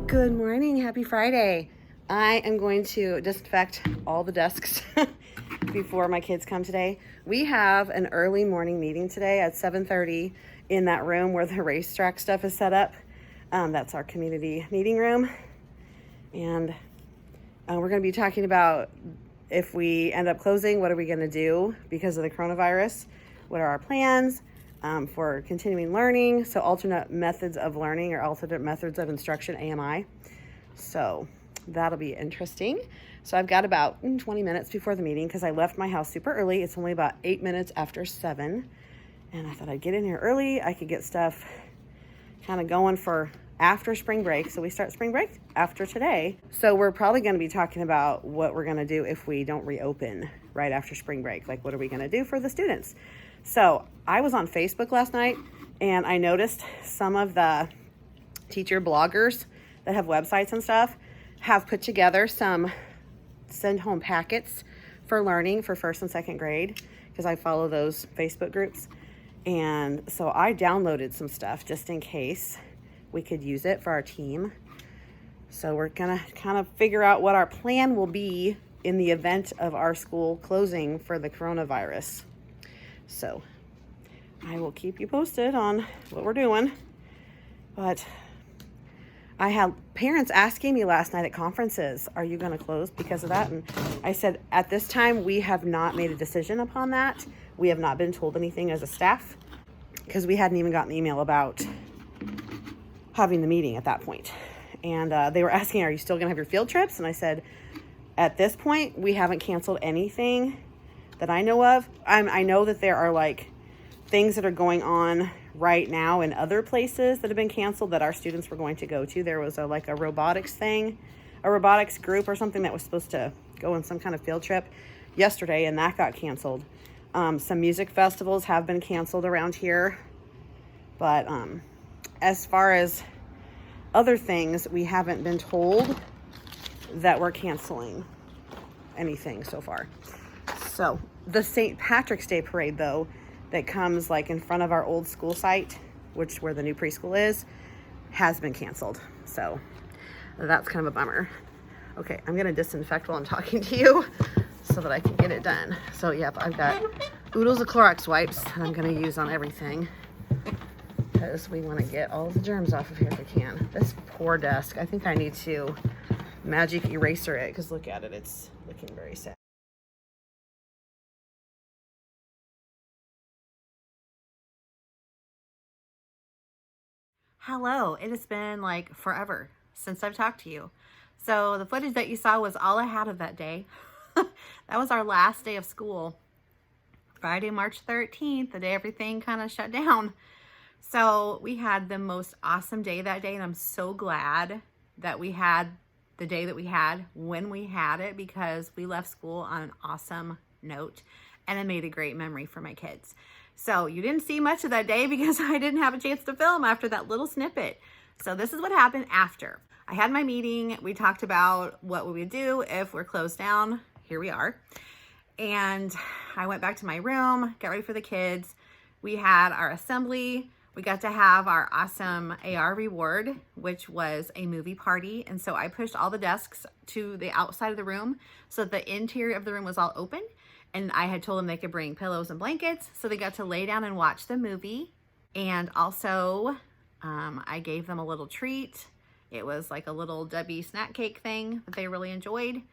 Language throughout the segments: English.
Good morning, happy Friday. I am going to disinfect all the desks before my kids come today. We have an early morning meeting today at 7:30 in that room where the racetrack stuff is set up. That's our community meeting room. And we're going to be talking about if we end up closing, what are we going to do because of the coronavirus? What are our plans for continuing learning? So alternate methods of learning or alternate methods of instruction, AMI. So that'll be interesting. So I've got about 20 minutes before the meeting because I left my house super early. It's only about 8 minutes after 7. And I thought I'd get in here early. I could get stuff kind of going for after spring break. So we start spring break after today. So we're probably going to be talking about what we're going to do if we don't reopen right after spring break. Like, what are we going to do for the students? So I was on Facebook last night and I noticed some of the teacher bloggers that have websites and stuff have put together some send home packets for learning for first and second grade because I follow those Facebook groups. And so I downloaded some stuff just in case we could use it for our team. So we're gonna kind of figure out what our plan will be in the event of our school closing for the coronavirus. So I will keep you posted on what we're doing. But I had parents asking me last night at conferences, are you gonna close because of that? And I said, at this time, we have not made a decision upon that. We have not been told anything as a staff because we hadn't even gotten an email about having the meeting at that point. And they were asking, are you still gonna have your field trips? And I said, at this point, we haven't canceled anything that I know of. I know that there are like things that are going on right now in other places that have been canceled that our students were going to go to. There was a robotics thing, a robotics group or something that was supposed to go on some kind of field trip yesterday, and that got canceled. Some music festivals have been canceled around here. But as far as other things, we haven't been told that we're canceling anything so far. So the St. Patrick's Day parade, though, that comes like in front of our old school site, which where the new preschool is, has been canceled. So that's kind of a bummer. Okay, I'm gonna disinfect while I'm talking to you so that I can get it done. So yep, I've got oodles of Clorox wipes that I'm gonna use on everything because we wanna get all the germs off of here if we can. This poor desk, I think I need to magic eraser it because look at it, it's looking very sad. Hello, it has been like forever since I've talked to you. So the footage that you saw was all I had of that day. That was our last day of school. Friday, March 13th, the day everything kind of shut down. So we had the most awesome day that day, and I'm so glad that we had the day that we had when we had it because we left school on an awesome note and it made a great memory for my kids. So you didn't see much of that day because I didn't have a chance to film after that little snippet. So this is what happened after. I had my meeting. We talked about what we would do if we're closed down. Here we are. And I went back to my room, got ready for the kids. We had our assembly. We got to have our awesome AR reward, which was a movie party. And so I pushed all the desks to the outside of the room so that the interior of the room was all open. And I had told them they could bring pillows and blankets. So they got to lay down and watch the movie. And also I gave them a little treat. It was like a little Debbie snack cake thing that they really enjoyed.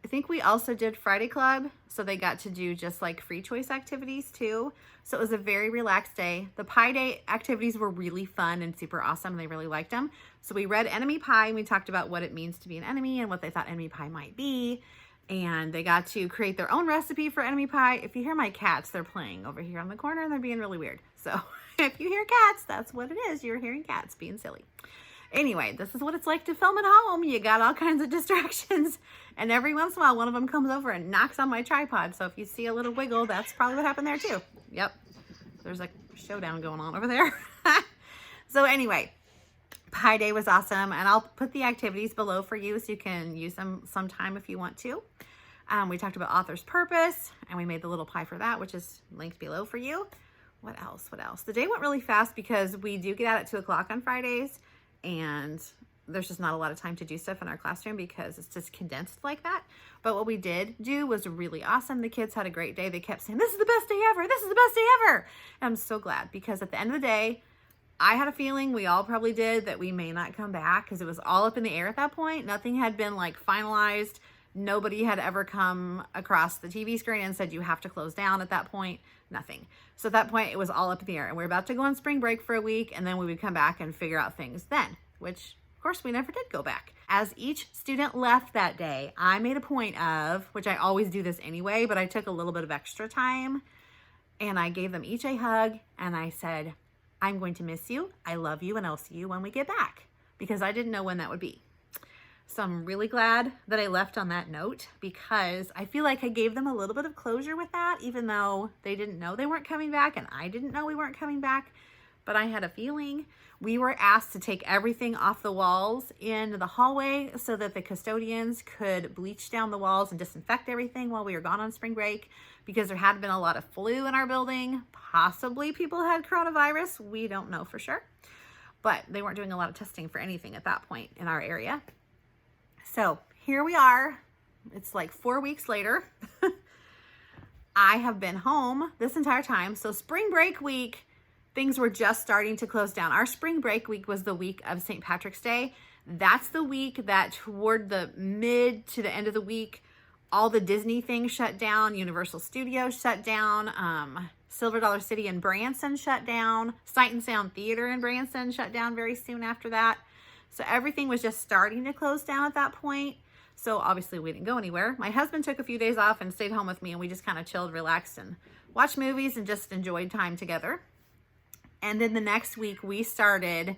I think we also did Friday Club, so they got to do just like free choice activities too. So it was a very relaxed day. The Pie Day activities were really fun and super awesome, and they really liked them. So we read Enemy Pie, and we talked about what it means to be an enemy and what they thought enemy pie might be. And they got to create their own recipe for enemy pie. If you hear my cats, they're playing over here on the corner, and they're being really weird. So if you hear cats, that's what it is. You're hearing cats being silly. Anyway, this is what it's like to film at home. You got all kinds of distractions, and every once in a while, one of them comes over and knocks on my tripod. So if you see a little wiggle, that's probably what happened there too. Yep, there's a showdown going on over there. So anyway, Pie Day was awesome, and I'll put the activities below for you so you can use them sometime if you want to. We talked about author's purpose, and we made the little pie for that, which is linked below for you. What else? The day went really fast because we do get out at 2 o'clock on Fridays, and there's just not a lot of time to do stuff in our classroom because it's just condensed like that. But what we did do was really awesome. The kids had a great day. They kept saying, this is the best day ever. This is the best day ever. And I'm so glad, because at the end of the day, I had a feeling, we all probably did, that we may not come back because it was all up in the air at that point. Nothing had been like finalized. Nobody had ever come across the TV screen and said you have to close down at that point. Nothing. So at that point, it was all up in the air. And we're about to go on spring break for a week, and then we would come back and figure out things then, which of course we never did go back. As each student left that day, I made a point of, which I always do this anyway, but I took a little bit of extra time, and I gave them each a hug, and I said, I'm going to miss you, I love you, and I'll see you when we get back, because I didn't know when that would be. So I'm really glad that I left on that note, because I feel like I gave them a little bit of closure with that, even though they didn't know they weren't coming back, and I didn't know we weren't coming back, but I had a feeling. We were asked to take everything off the walls in the hallway so that the custodians could bleach down the walls and disinfect everything while we were gone on spring break, because there had been a lot of flu in our building. Possibly people had coronavirus. We don't know for sure, but they weren't doing a lot of testing for anything at that point in our area. So here we are. It's like 4 weeks later. I have been home this entire time. So spring break week, things were just starting to close down. Our spring break week was the week of St. Patrick's Day. That's the week that toward the mid to the end of the week, all the Disney things shut down. Universal Studios shut down. Silver Dollar City in Branson shut down. Sight and Sound Theater in Branson shut down very soon after that. So everything was just starting to close down at that point. So obviously we didn't go anywhere. My husband took a few days off and stayed home with me, and we just kind of chilled, relaxed, and watched movies and just enjoyed time together. And then the next week we started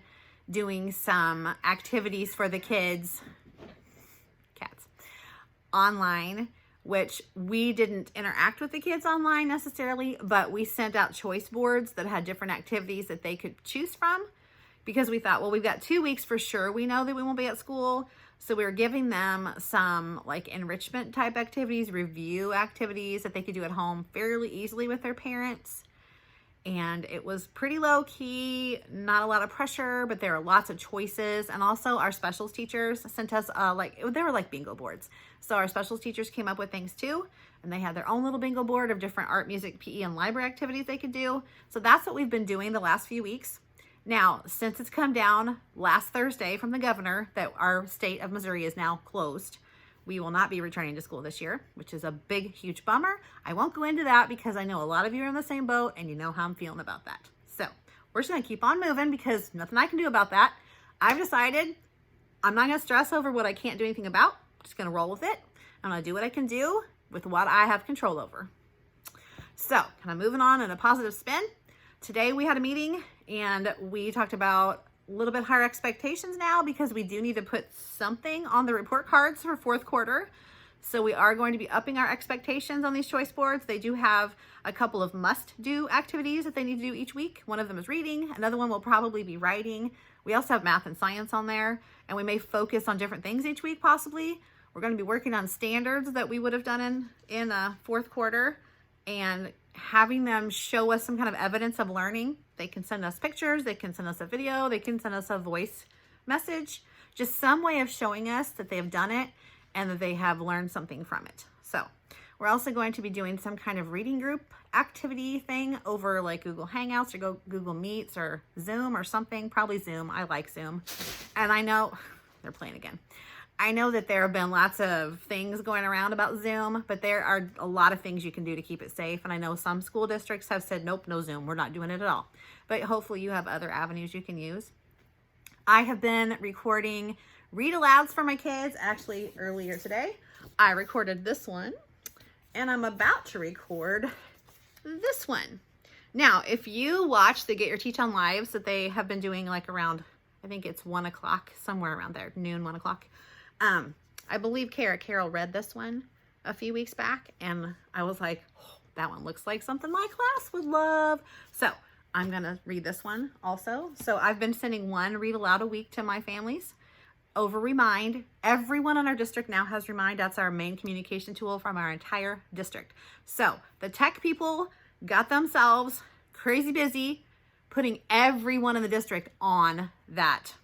doing some activities for the kids, cats, online, which we didn't interact with the kids online necessarily, but we sent out choice boards that had different activities that they could choose from, because we thought, well, we've got 2 weeks for sure. We know that we won't be at school. So we were giving them some like enrichment type activities, review activities that they could do at home fairly easily with their parents. And it was pretty low key, not a lot of pressure, but there were lots of choices. And also our specials teachers sent us they were like bingo boards. So our specials teachers came up with things too, and they had their own little bingo board of different art, music, PE, and library activities they could do. So that's what we've been doing the last few weeks. Now, since it's come down last Thursday from the governor that our state of Missouri is now closed, we will not be returning to school this year, which is a big, huge bummer. I won't go into that because I know a lot of you are in the same boat and you know how I'm feeling about that. So we're just going to keep on moving because nothing I can do about that. I've decided I'm not going to stress over what I can't do anything about. I'm just going to roll with it. I'm going to do what I can do with what I have control over. So kind of moving on in a positive spin. Today we had a meeting and we talked about a little bit higher expectations now because we do need to put something on the report cards for fourth quarter. So we are going to be upping our expectations on these choice boards. They do have a couple of must-do activities that they need to do each week. One of them is reading. Another one will probably be writing. We also have math and science on there, and we may focus on different things each week possibly. We're going to be working on standards that we would have done in fourth quarter and having them show us some kind of evidence of learning. They can send us pictures, they can send us a video, they can send us a voice message, just some way of showing us that they've done it and that they have learned something from it. So we're also going to be doing some kind of reading group activity thing over like Google Hangouts or Google Meets or Zoom or something, probably Zoom. I like Zoom. And I know, they're playing again. I know that there have been lots of things going around about Zoom, but there are a lot of things you can do to keep it safe. And I know some school districts have said, nope, no Zoom. We're not doing it at all. But hopefully you have other avenues you can use. I have been recording read alouds for my kids. Actually, earlier today, I recorded this one and I'm about to record this one. Now, if you watch the Get Your Teach On Lives that they have been doing like around, I think it's 1 o'clock, somewhere around there, noon, 1 o'clock. I believe Carol read this one a few weeks back and I was like, oh, that one looks like something my class would love. So I'm going to read this one also. So I've been sending one read aloud a week to my families. over Remind. Everyone in our district now has Remind. That's our main communication tool from our entire district. So the tech people got themselves crazy busy putting everyone in the district on that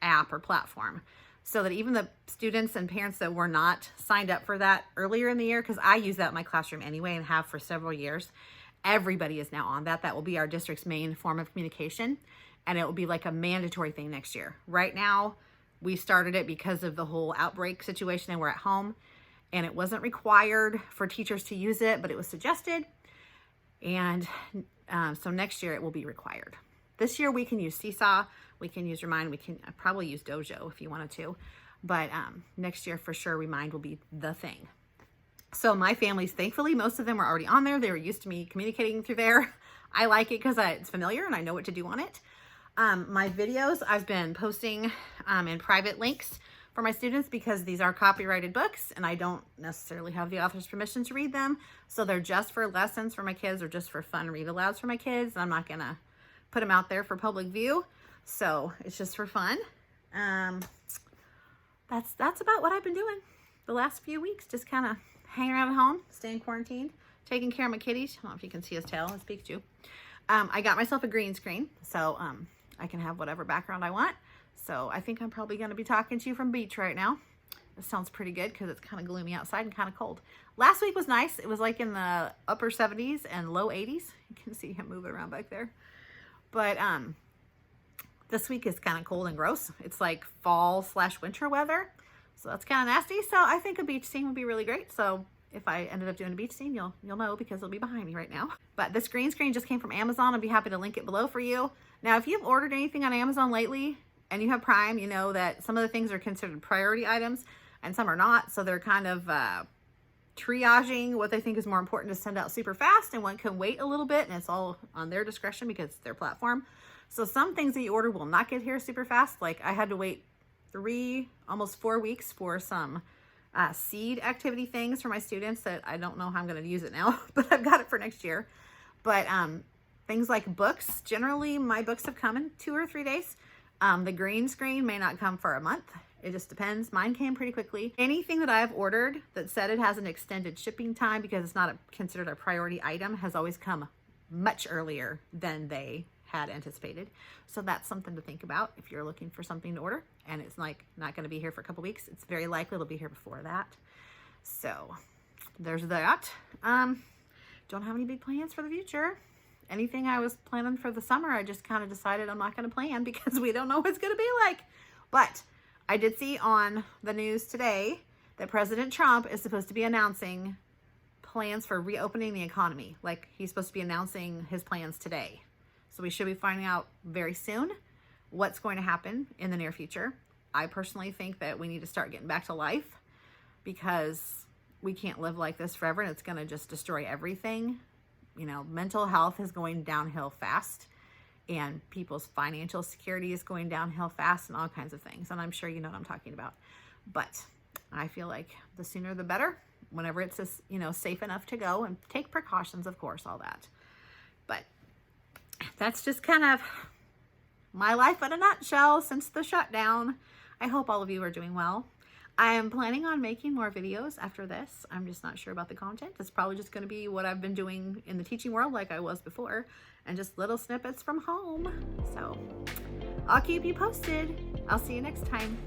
app or platform, so that even the students and parents that were not signed up for that earlier in the year, because I use that in my classroom anyway and have for several years, everybody is now on that. That will be our district's main form of communication, and it will be like a mandatory thing next year. Right now, we started it because of the whole outbreak situation and we're at home, and it wasn't required for teachers to use it, but it was suggested. And so next year it will be required. This year we can use Seesaw, we can use Remind, we can probably use Dojo if you wanted to, but next year for sure Remind will be the thing. So my family's, thankfully, most of them were already on there. They were used to me communicating through there. I like it because it's familiar and I know what to do on it. My videos I've been posting in private links for my students because these are copyrighted books and I don't necessarily have the author's permission to read them. So they're just for lessons for my kids or just for fun read alouds for my kids. I'm not gonna put them out there for public view. So it's just for fun. That's about what I've been doing the last few weeks. Just kind of hanging around at home, staying quarantined, taking care of my kitties. I don't know if you can see his tail and speak to. I got myself a green screen, so I can have whatever background I want. So I think I'm probably going to be talking to you from beach right now. This sounds pretty good because it's kind of gloomy outside and kind of cold. Last week was nice. It was like in the upper 70s and low 80s. You can see him moving around back there. But this week is kind of cold and gross. It's like fall/winter weather. So that's kind of nasty. So I think a beach scene would be really great. So if I ended up doing a beach scene, you'll know because it'll be behind me right now. But this green screen just came from Amazon. I'd be happy to link it below for you. Now, if you've ordered anything on Amazon lately and you have Prime, you know that some of the things are considered priority items and some are not. So they're kind of triaging what they think is more important to send out super fast, and one can wait a little bit, and it's all on their discretion because it's their platform. So some things that you order will not get here super fast. Like I had to wait 3, almost 4 weeks for some seed activity things for my students that I don't know how I'm going to use it now, but I've got it for next year. But things like books, generally my books have come in 2 or 3 days. The green screen may not come for a month. It just depends. Mine came pretty quickly. Anything that I've ordered that said it has an extended shipping time because it's not considered a priority item has always come much earlier than they had anticipated. So that's something to think about if you're looking for something to order and it's like not going to be here for a couple weeks. It's very likely it'll be here before that. So there's that. Don't have any big plans for the future. Anything I was planning for the summer, I just kind of decided I'm not going to plan because we don't know what it's going to be like. But I did see on the news today that President Trump is supposed to be announcing plans for reopening the economy. Like he's supposed to be announcing his plans today. So we should be finding out very soon what's going to happen in the near future. I personally think that we need to start getting back to life because we can't live like this forever and it's going to just destroy everything. You know, mental health is going downhill fast and people's financial security is going downhill fast and all kinds of things. And I'm sure you know what I'm talking about. But I feel like the sooner the better, whenever it's just, you know, safe enough to go, and take precautions, of course, all that. But that's just kind of my life in a nutshell since the shutdown. I hope all of you are doing well. I am planning on making more videos after this. I'm just not sure about the content. It's probably just going to be what I've been doing in the teaching world like I was before, and just little snippets from home. So I'll keep you posted. I'll see you next time.